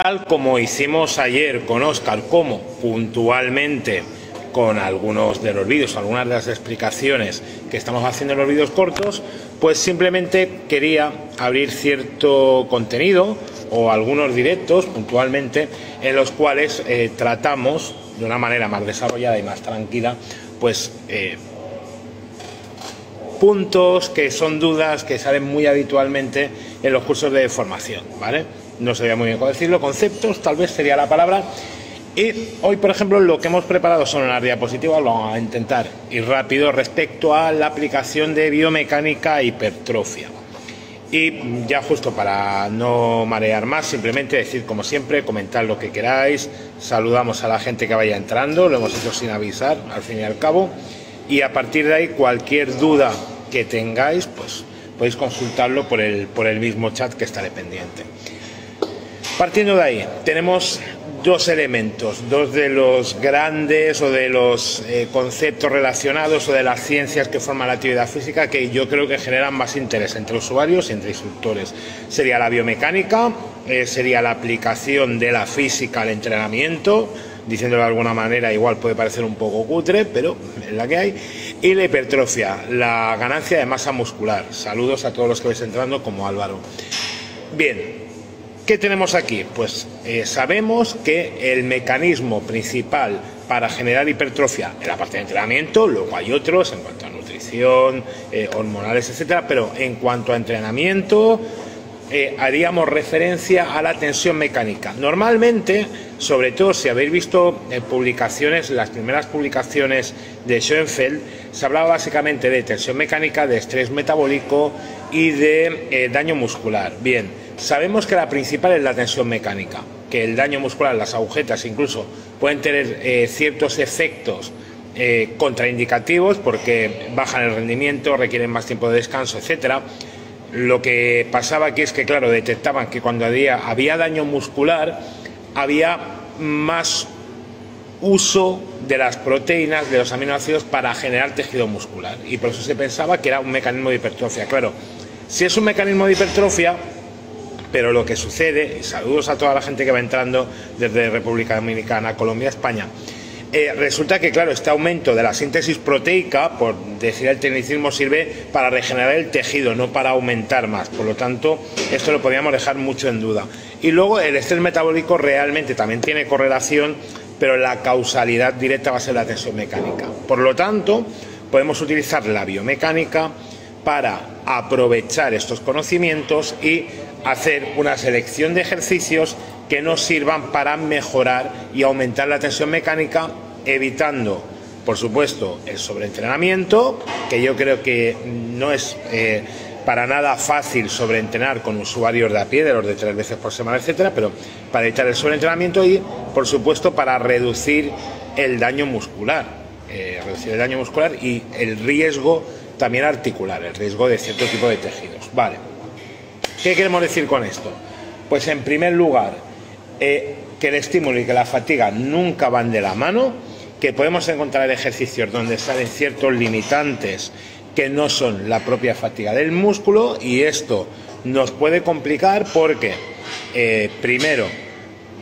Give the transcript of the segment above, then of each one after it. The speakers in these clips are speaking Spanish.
Tal como hicimos ayer con Óscar, como puntualmente con algunos de los vídeos, algunas de las explicaciones que estamos haciendo en los vídeos cortos, pues simplemente quería abrir cierto contenido o algunos directos puntualmente en los cuales tratamos de una manera más desarrollada y más tranquila pues puntos que son dudas que salen muy habitualmente en los cursos de formación, ¿vale? No sabía muy bien cómo decirlo, conceptos tal vez sería la palabra. Y hoy, por ejemplo, lo que hemos preparado son unas diapositivas, lo vamos a intentar ir rápido, respecto a la aplicación de biomecánica e hipertrofia. Y ya justo para no marear más, simplemente decir como siempre, comentar lo que queráis, saludamos a la gente que vaya entrando, lo hemos hecho sin avisar, al fin y al cabo, y a partir de ahí cualquier duda que tengáis, pues podéis consultarlo por el mismo chat que estaré pendiente. Partiendo de ahí, tenemos dos elementos, dos de los grandes o de los conceptos relacionados o de las ciencias que forman la actividad física que yo creo que generan más interés entre usuarios y entre instructores. Sería la biomecánica, sería la aplicación de la física al entrenamiento, diciéndolo de alguna manera igual puede parecer un poco cutre, pero es la que hay, y la hipertrofia, la ganancia de masa muscular. Saludos a todos los que vais entrando como Álvaro. Bien. ¿Qué tenemos aquí? Pues sabemos que el mecanismo principal para generar hipertrofia en la parte de entrenamiento, luego hay otros en cuanto a nutrición, hormonales, etcétera, pero en cuanto a entrenamiento haríamos referencia a la tensión mecánica. Normalmente, sobre todo si habéis visto publicaciones, las primeras publicaciones de Schoenfeld, se hablaba básicamente de tensión mecánica, de estrés metabólico y de daño muscular. Bien. Sabemos que la principal es la tensión mecánica, que el daño muscular, las agujetas incluso, pueden tener ciertos efectos contraindicativos porque bajan el rendimiento, requieren más tiempo de descanso, etcétera. Lo que pasaba aquí es que, claro, detectaban que cuando había daño muscular había más uso de las proteínas, de los aminoácidos para generar tejido muscular y por eso se pensaba que era un mecanismo de hipertrofia. Claro, si es un mecanismo de hipertrofia, pero lo que sucede, y saludos a toda la gente que va entrando desde República Dominicana, Colombia, España, resulta que, claro, este aumento de la síntesis proteica, por decir el tecnicismo, sirve para regenerar el tejido, no para aumentar más. Por lo tanto, esto lo podríamos dejar mucho en duda. Y luego el estrés metabólico realmente también tiene correlación, pero la causalidad directa va a ser la tensión mecánica. Por lo tanto, podemos utilizar la biomecánica para aprovechar estos conocimientos y hacer una selección de ejercicios que nos sirvan para mejorar y aumentar la tensión mecánica, evitando, por supuesto, el sobreentrenamiento, que yo creo que no es para nada fácil sobreentrenar con usuarios de a pie, de los de 3 veces por semana, etcétera, pero para evitar el sobreentrenamiento y, por supuesto, para reducir el daño muscular, y el riesgo también articular, el riesgo de cierto tipo de tejidos. Vale. ¿Qué queremos decir con esto? Pues en primer lugar, que el estímulo y que la fatiga nunca van de la mano, que podemos encontrar ejercicios donde salen ciertos limitantes que no son la propia fatiga del músculo y esto nos puede complicar porque, primero,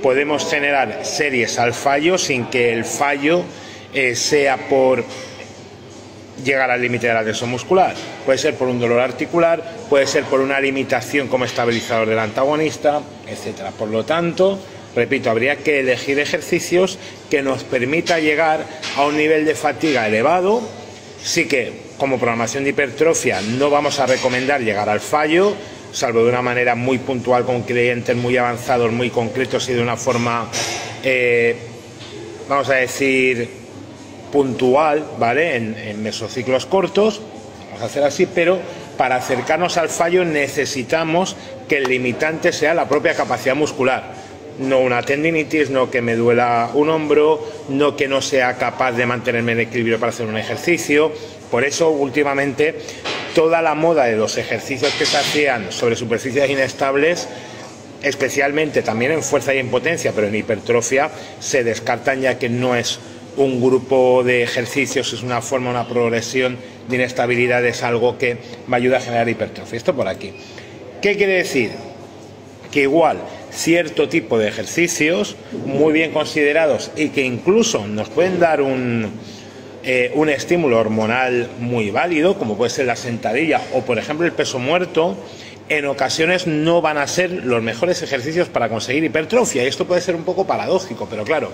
podemos generar series al fallo sin que el fallo sea por llegar al límite de la tensión muscular. Puede ser por un dolor articular, puede ser por una limitación como estabilizador del antagonista, etcétera. Por lo tanto, repito, habría que elegir ejercicios que nos permita llegar a un nivel de fatiga elevado. Sí que, como programación de hipertrofia, no vamos a recomendar llegar al fallo, salvo de una manera muy puntual con clientes muy avanzados, muy concretos y de una forma, vamos a decir, puntual, ¿vale? En mesociclos cortos, vamos a hacer así, pero para acercarnos al fallo necesitamos que el limitante sea la propia capacidad muscular, no una tendinitis, no que me duela un hombro, no que no sea capaz de mantenerme en equilibrio para hacer un ejercicio. Por eso, últimamente, toda la moda de los ejercicios que se hacían sobre superficies inestables, especialmente también en fuerza y en potencia, pero en hipertrofia, se descartan ya que no es un grupo de ejercicios, es una forma, una progresión de inestabilidad, es algo que me ayuda a generar hipertrofia. Esto por aquí. ¿Qué quiere decir? Que igual cierto tipo de ejercicios muy bien considerados y que incluso nos pueden dar un estímulo hormonal muy válido, como puede ser la sentadilla o por ejemplo el peso muerto, en ocasiones no van a ser los mejores ejercicios para conseguir hipertrofia. Y esto puede ser un poco paradójico, pero claro,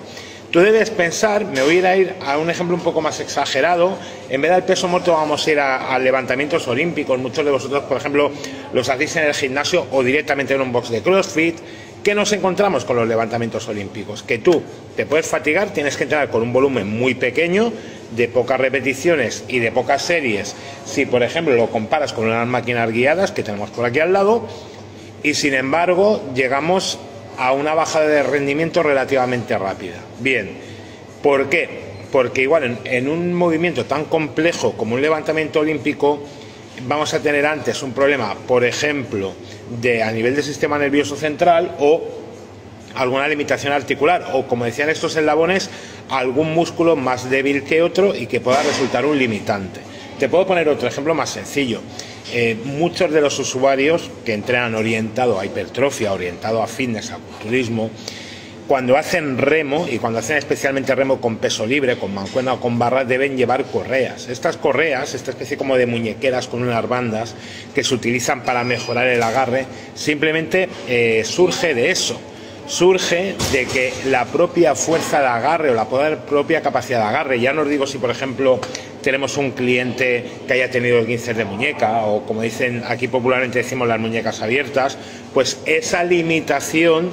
tú debes pensar, me voy a ir a un ejemplo un poco más exagerado, en vez del peso muerto vamos a ir a levantamientos olímpicos. Muchos de vosotros, por ejemplo, los hacéis en el gimnasio o directamente en un box de CrossFit. ¿Qué nos encontramos con los levantamientos olímpicos? Que tú te puedes fatigar, tienes que entrenar con un volumen muy pequeño, de pocas repeticiones y de pocas series, si por ejemplo lo comparas con unas máquinas guiadas que tenemos por aquí al lado, y sin embargo llegamos a una bajada de rendimiento relativamente rápida. Bien, ¿por qué? Porque igual en un movimiento tan complejo como un levantamiento olímpico vamos a tener antes un problema, por ejemplo, a nivel del sistema nervioso central o alguna limitación articular o, como decían estos eslabones, algún músculo más débil que otro y que pueda resultar un limitante. Te puedo poner otro ejemplo más sencillo. Muchos de los usuarios que entrenan orientado a hipertrofia, orientado a fitness, a culturismo, cuando hacen remo, y cuando hacen especialmente remo con peso libre, con mancuerna o con barra, deben llevar correas. Estas correas, esta especie como de muñequeras con unas bandas que se utilizan para mejorar el agarre, simplemente surge de eso. Surge de que la propia fuerza de agarre o la propia capacidad de agarre, ya no os digo si por ejemplo tenemos un cliente que haya tenido esguinces de muñeca o, como dicen aquí popularmente decimos, las muñecas abiertas, pues esa limitación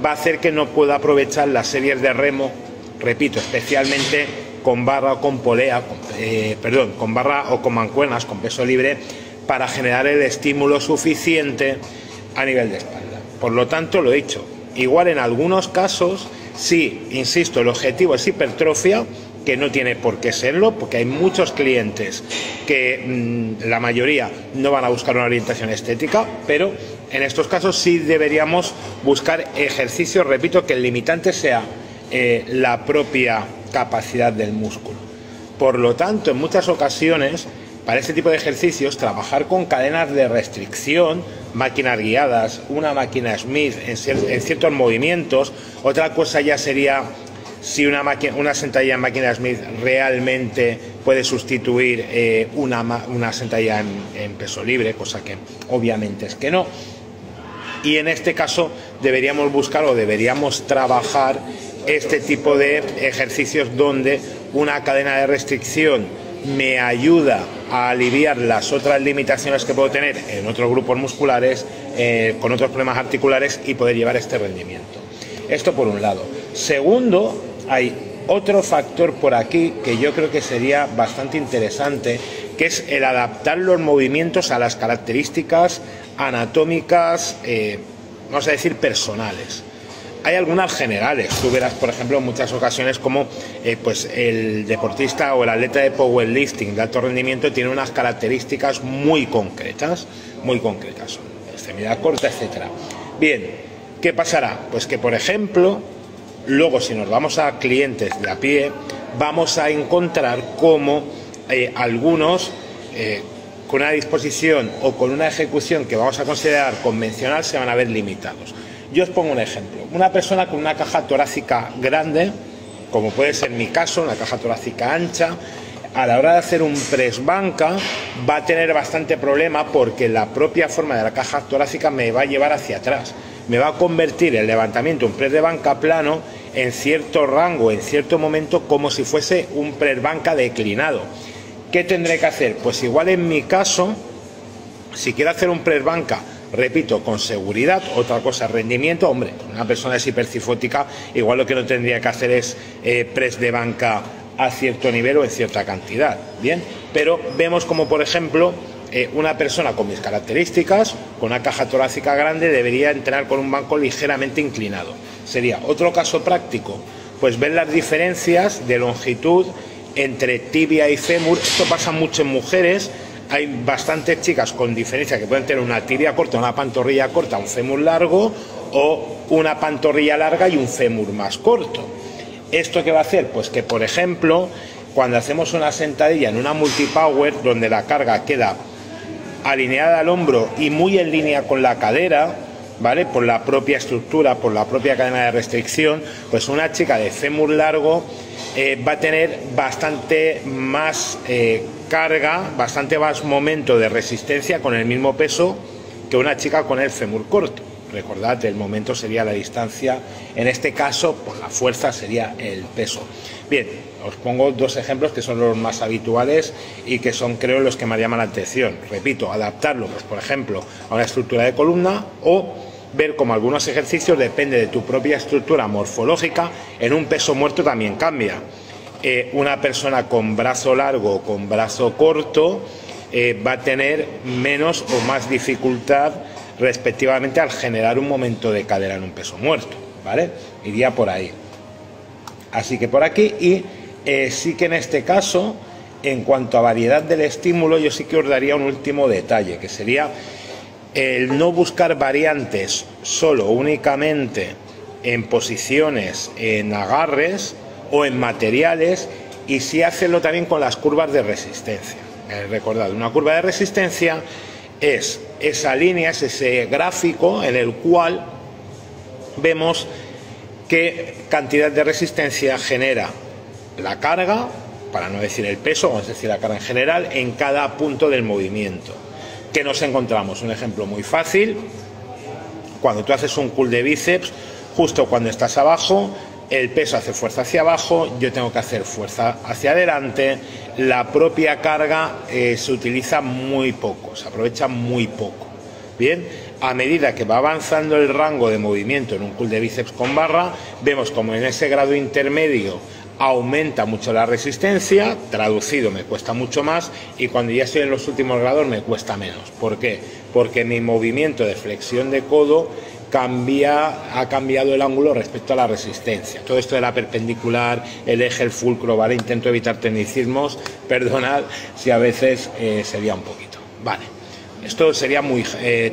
va a hacer que no pueda aprovechar las series de remo, repito, especialmente con barra o con polea, con barra o con mancuernas, con peso libre, para generar el estímulo suficiente a nivel de espalda. Por lo tanto, lo he dicho, igual en algunos casos, sí, insisto, el objetivo es hipertrofia, que no tiene por qué serlo, porque hay muchos clientes que la mayoría no van a buscar una orientación estética, pero en estos casos sí deberíamos buscar ejercicios, repito, que el limitante sea la propia capacidad del músculo. Por lo tanto, en muchas ocasiones, para este tipo de ejercicios, trabajar con cadenas de restricción, máquinas guiadas, una máquina Smith en ciertos movimientos. Otra cosa ya sería si una sentadilla en máquina Smith realmente puede sustituir una sentadilla en peso libre, cosa que obviamente es que no. Y en este caso deberíamos buscar o deberíamos trabajar este tipo de ejercicios donde una cadena de restricción me ayuda a aliviar las otras limitaciones que puedo tener en otros grupos musculares, con otros problemas articulares, y poder llevar este rendimiento. Esto por un lado. Segundo, hay otro factor por aquí que yo creo que sería bastante interesante, que es el adaptar los movimientos a las características anatómicas, vamos a decir, personales. Hay algunas generales. Tú verás, por ejemplo, en muchas ocasiones como pues el deportista o el atleta de powerlifting de alto rendimiento tiene unas características muy concretas, extremidad corta, etcétera. Bien, ¿qué pasará? Pues que, por ejemplo, luego si nos vamos a clientes de a pie, vamos a encontrar cómo algunos con una disposición o con una ejecución que vamos a considerar convencional se van a ver limitados. Yo os pongo un ejemplo. Una persona con una caja torácica grande, como puede ser mi caso, una caja torácica ancha, a la hora de hacer un press banca va a tener bastante problema porque la propia forma de la caja torácica me va a llevar hacia atrás. Me va a convertir el levantamiento, un press de banca plano, en cierto rango, en cierto momento, como si fuese un press banca declinado. ¿Qué tendré que hacer? Pues igual en mi caso, si quiero hacer un press banca, repito, con seguridad, otra cosa, rendimiento, hombre, una persona es hipercifótica, igual lo que no tendría que hacer es press de banca a cierto nivel o en cierta cantidad, ¿bien? Pero vemos como, por ejemplo, una persona con mis características, con una caja torácica grande, debería entrenar con un banco ligeramente inclinado. Sería otro caso práctico, pues ver las diferencias de longitud entre tibia y fémur. Esto pasa mucho en mujeres. Hay bastantes chicas con diferencia que pueden tener una tibia corta, una pantorrilla corta, un fémur largo, o una pantorrilla larga y un fémur más corto. ¿Esto qué va a hacer? Pues que, por ejemplo, cuando hacemos una sentadilla en una multipower, donde la carga queda alineada al hombro y muy en línea con la cadera, ¿vale? Por la propia estructura, por la propia cadena de restricción, pues una chica de fémur largo va a tener bastante más carga, bastante más momento de resistencia con el mismo peso que una chica con el fémur corto. Recordad, el momento sería la distancia, en este caso, por la fuerza sería el peso. Bien, os pongo dos ejemplos que son los más habituales y que son, creo, los que más llaman la atención. Repito, adaptarlo, pues, por ejemplo, a una estructura de columna, o ver cómo algunos ejercicios, depende de tu propia estructura morfológica, en un peso muerto también cambia. Una persona con brazo largo o con brazo corto va a tener menos o más dificultad respectivamente al generar un momento de cadera en un peso muerto, ¿vale? Iría por ahí. Así que por aquí, y sí que en este caso, en cuanto a variedad del estímulo, yo sí que os daría un último detalle, que sería el no buscar variantes solo, únicamente en posiciones, en agarres o en materiales, y sí hacerlo también con las curvas de resistencia. Recordad, una curva de resistencia es esa línea, es ese gráfico en el cual vemos qué cantidad de resistencia genera la carga, para no decir el peso, vamos a decir la carga en general, en cada punto del movimiento. ¿Qué nos encontramos? Un ejemplo muy fácil: cuando tú haces un curl de bíceps, justo cuando estás abajo, el peso hace fuerza hacia abajo, yo tengo que hacer fuerza hacia adelante, la propia carga se utiliza muy poco, se aprovecha muy poco. Bien, a medida que va avanzando el rango de movimiento en un curl de bíceps con barra, vemos como en ese grado intermedio aumenta mucho la resistencia, traducido me cuesta mucho más, y cuando ya estoy en los últimos grados me cuesta menos. ¿Por qué? Porque mi movimiento de flexión de codo ha cambiado el ángulo respecto a la resistencia. Todo esto de la perpendicular, el eje, el fulcro, ¿vale? Intento evitar tecnicismos, perdonad si a veces sería un poquito. Vale, esto sería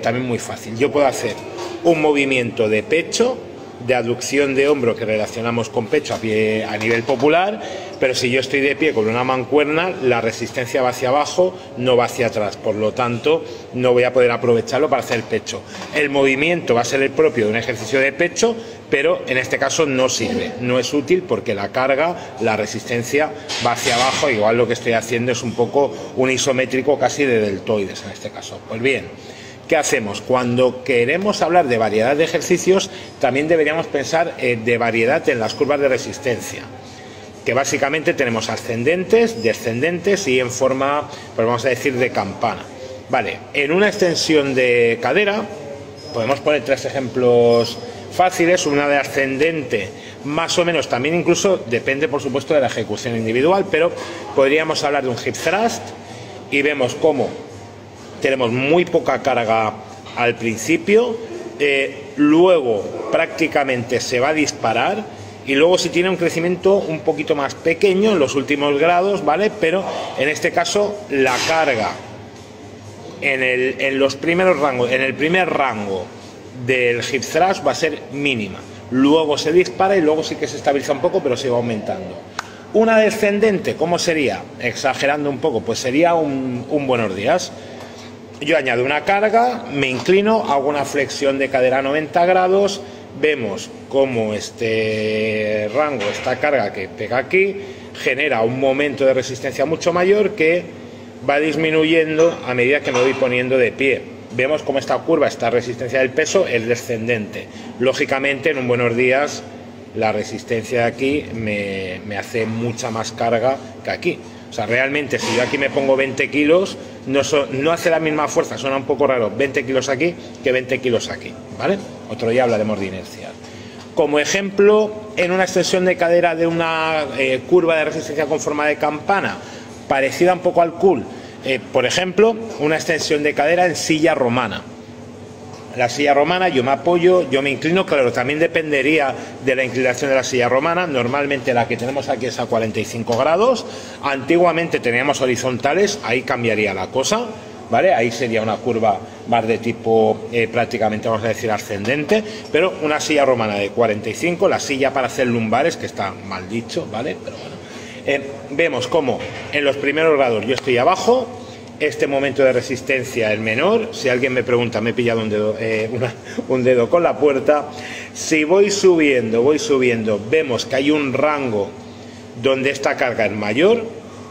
también muy fácil. Yo puedo hacer un movimiento de pecho, de aducción de hombro, que relacionamos con pecho a nivel popular, pero si yo estoy de pie con una mancuerna, la resistencia va hacia abajo, no va hacia atrás, por lo tanto no voy a poder aprovecharlo para hacer pecho. El movimiento va a ser el propio de un ejercicio de pecho, pero en este caso no sirve, no es útil, porque la carga, la resistencia va hacia abajo. Igual lo que estoy haciendo es un poco un isométrico casi de deltoides en este caso. Pues bien, ¿qué hacemos? Cuando queremos hablar de variedad de ejercicios, también deberíamos pensar de variedad en las curvas de resistencia, que básicamente tenemos ascendentes, descendentes y en forma, pues vamos a decir, de campana. Vale, en una extensión de cadera podemos poner tres ejemplos fáciles. Una de ascendente, más o menos, también incluso depende por supuesto de la ejecución individual, pero podríamos hablar de un hip thrust, y vemos cómo tenemos muy poca carga al principio, luego prácticamente se va a disparar, y luego sí tiene un crecimiento un poquito más pequeño en los últimos grados, ¿vale? Pero en este caso la carga en los primeros rangos, en el primer rango del hip thrust va a ser mínima, luego se dispara y luego sí que se estabiliza un poco, pero se va aumentando. Una descendente, ¿cómo sería? Exagerando un poco, pues sería un buenos días. Yo añado una carga, me inclino, hago una flexión de cadera a 90 grados, vemos cómo este rango, esta carga que pega aquí, genera un momento de resistencia mucho mayor que va disminuyendo a medida que me voy poniendo de pie. Vemos cómo esta curva, esta resistencia del peso, es descendente. Lógicamente, en un buenos días, la resistencia de aquí me hace mucha más carga que aquí. O sea, realmente, si yo aquí me pongo 20 kilos, no hace la misma fuerza, suena un poco raro 20 kilos aquí que 20 kilos aquí, ¿vale? Otro día hablaremos de inercia. Como ejemplo, en una extensión de cadera de una curva de resistencia con forma de campana, parecida un poco al curl, por ejemplo, una extensión de cadera en silla romana. La silla romana, yo me apoyo, yo me inclino, claro, también dependería de la inclinación de la silla romana. Normalmente la que tenemos aquí es a 45 grados, antiguamente teníamos horizontales, ahí cambiaría la cosa, ¿vale? Ahí sería una curva más de tipo prácticamente, vamos a decir, ascendente, pero una silla romana de 45, la silla para hacer lumbares, que está mal dicho, ¿vale? Pero bueno, vemos cómo en los primeros grados yo estoy abajo, este momento de resistencia el menor. Si alguien me pregunta, me he pillado un dedo con la puerta. Si voy subiendo, vemos que hay un rango donde esta carga es mayor,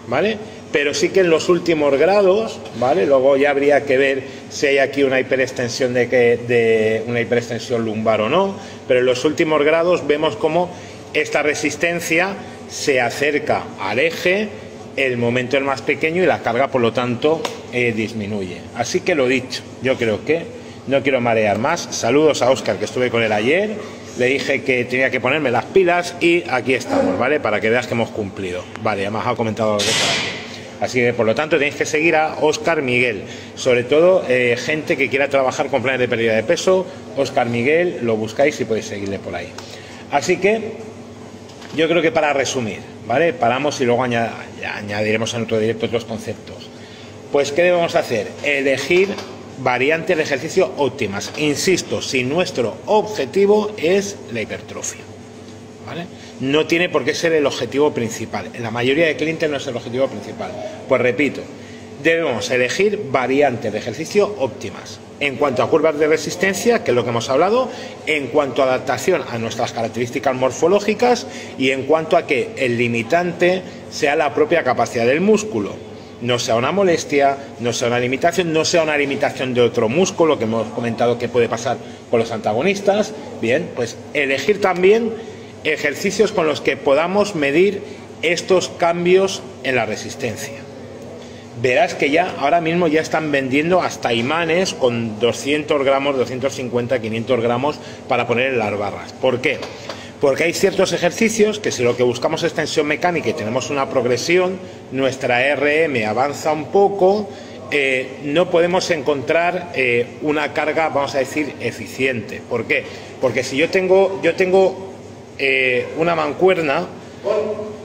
¿vale? Pero sí que en los últimos grados, ¿vale? Luego ya habría que ver si hay aquí una hiperextensión una hiperextensión lumbar o no, pero en los últimos grados vemos cómo esta resistencia se acerca al eje, el momento es más pequeño y la carga, por lo tanto, disminuye. Así que lo dicho, yo creo que no quiero marear más. Saludos a Óscar, que estuve con él ayer, le dije que tenía que ponerme las pilas y aquí estamos, ¿vale? Para que veas que hemos cumplido. Vale, además ha comentado algo por aquí. Así que, por lo tanto, tenéis que seguir a Óscar Miguel, sobre todo gente que quiera trabajar con planes de pérdida de peso. Óscar Miguel, lo buscáis y podéis seguirle por ahí. Así que yo creo que, para resumir, ¿vale? Paramos y luego añadiremos en otro directo otros conceptos. Pues, ¿qué debemos hacer? Elegir variantes de ejercicio óptimas. Insisto, si nuestro objetivo es la hipertrofia, ¿vale? No tiene por qué ser el objetivo principal. En la mayoría de clientes no es el objetivo principal. Pues repito, debemos elegir variantes de ejercicio óptimas. En cuanto a curvas de resistencia, que es lo que hemos hablado, en cuanto a adaptación a nuestras características morfológicas y en cuanto a que el limitante sea la propia capacidad del músculo. No sea una molestia, no sea una limitación, no sea una limitación de otro músculo, que hemos comentado que puede pasar con los antagonistas. Bien, pues elegir también ejercicios con los que podamos medir estos cambios en la resistencia. Verás que ya ahora mismo ya están vendiendo hasta imanes con 200 gramos, 250, 500 gramos para poner en las barras. ¿Por qué? Porque hay ciertos ejercicios que, si lo que buscamos es tensión mecánica y tenemos una progresión, nuestra RM avanza un poco, no podemos encontrar una carga, vamos a decir, eficiente. ¿Por qué? Porque si yo tengo una mancuerna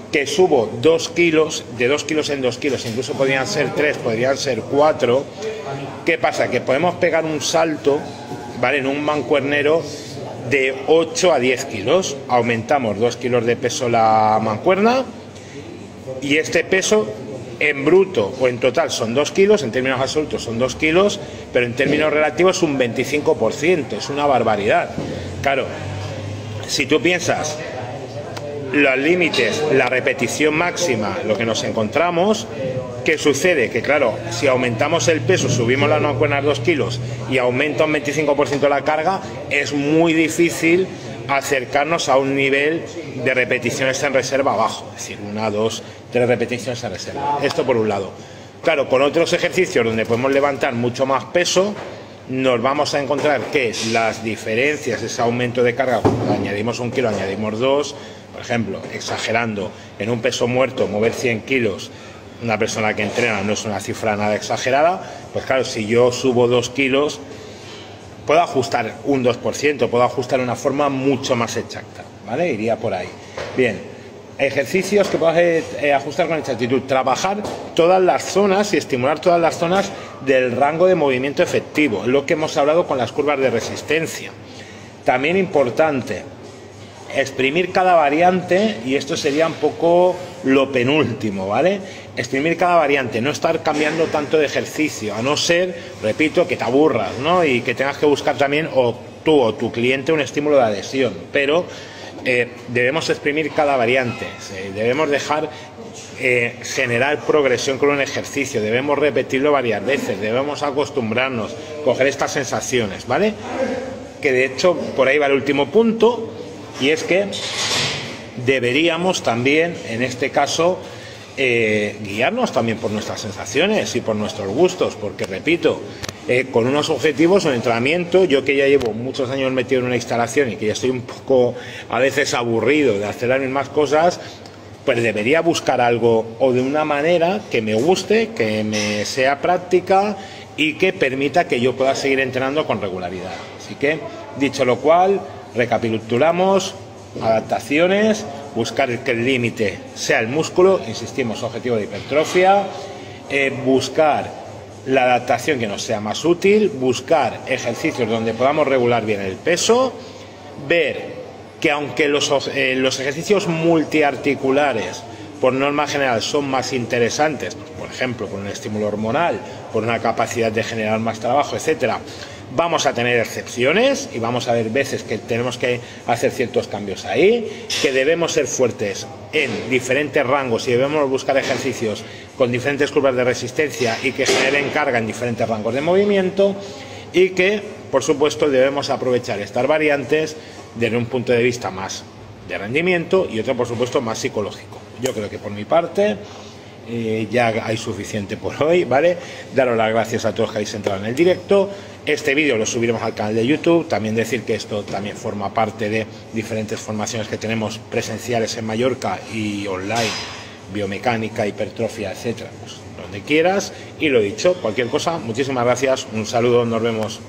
que subo 2 kilos, de 2 kilos en 2 kilos, incluso podrían ser 3, podrían ser 4, ¿qué pasa? Que podemos pegar un salto, ¿vale? En un mancuernero de 8 a 10 kilos, aumentamos 2 kilos de peso la mancuerna y este peso en bruto o en total son 2 kilos, en términos absolutos son 2 kilos, pero en términos relativos es un 25%, es una barbaridad. Claro, si tú piensas los límites, la repetición máxima, lo que nos encontramos, ¿qué sucede? Que claro, si aumentamos el peso, subimos las mancuernas 2 kilos y aumenta un 25% la carga, es muy difícil acercarnos a un nivel de repeticiones en reserva bajo, es decir, 1, 2, 3 repeticiones en reserva. Esto por un lado. Claro, con otros ejercicios donde podemos levantar mucho más peso, nos vamos a encontrar que las diferencias, ese aumento de carga, añadimos 1 kilo, añadimos 2, por ejemplo, exagerando, en un peso muerto, mover 100 kilos, una persona que entrena no es una cifra nada exagerada, pues claro, si yo subo 2 kilos, puedo ajustar un 2%, puedo ajustar de una forma mucho más exacta, ¿vale? Iría por ahí. Bien, ejercicios que puedes ajustar con exactitud, trabajar todas las zonas y estimular todas las zonas del rango de movimiento efectivo, lo que hemos hablado con las curvas de resistencia. También importante, exprimir cada variante, y esto sería un poco lo penúltimo, ¿vale? Exprimir cada variante, no estar cambiando tanto de ejercicio, a no ser, repito, que te aburras, ¿no? Y que tengas que buscar también, o tú o tu cliente, un estímulo de adhesión, pero debemos exprimir cada variante, debemos dejar generar progresión con un ejercicio, debemos repetirlo varias veces, debemos acostumbrarnos, coger estas sensaciones, ¿vale? Que de hecho, por ahí va el último punto, y es que deberíamos también, en este caso, guiarnos también por nuestras sensaciones y por nuestros gustos, porque repito, con unos objetivos, un entrenamiento, yo que ya llevo muchos años metido en una instalación y que ya estoy un poco a veces aburrido de hacer las mismas cosas, pues debería buscar algo o de una manera que me guste, que me sea práctica y que permita que yo pueda seguir entrenando con regularidad. Así que, dicho lo cual, recapitulamos: adaptaciones, buscar que el límite sea el músculo, insistimos, objetivo de hipertrofia, buscar la adaptación que nos sea más útil, buscar ejercicios donde podamos regular bien el peso, ver que aunque los ejercicios multiarticulares por norma general son más interesantes, pues, por ejemplo, por un estímulo hormonal, por una capacidad de generar más trabajo, etcétera, vamos a tener excepciones y vamos a ver veces que tenemos que hacer ciertos cambios ahí, que debemos ser fuertes en diferentes rangos y debemos buscar ejercicios con diferentes curvas de resistencia y que generen carga en diferentes rangos de movimiento, y que, por supuesto, debemos aprovechar estas variantes desde un punto de vista más de rendimiento y otro, por supuesto, más psicológico. Yo creo que por mi parte ya hay suficiente por hoy, ¿vale? Daros las gracias a todos que habéis entrado en el directo. Este vídeo lo subiremos al canal de YouTube. También decir que esto también forma parte de diferentes formaciones que tenemos presenciales en Mallorca y online, biomecánica, hipertrofia, etcétera, pues donde quieras. Y lo dicho, cualquier cosa, muchísimas gracias, un saludo, nos vemos.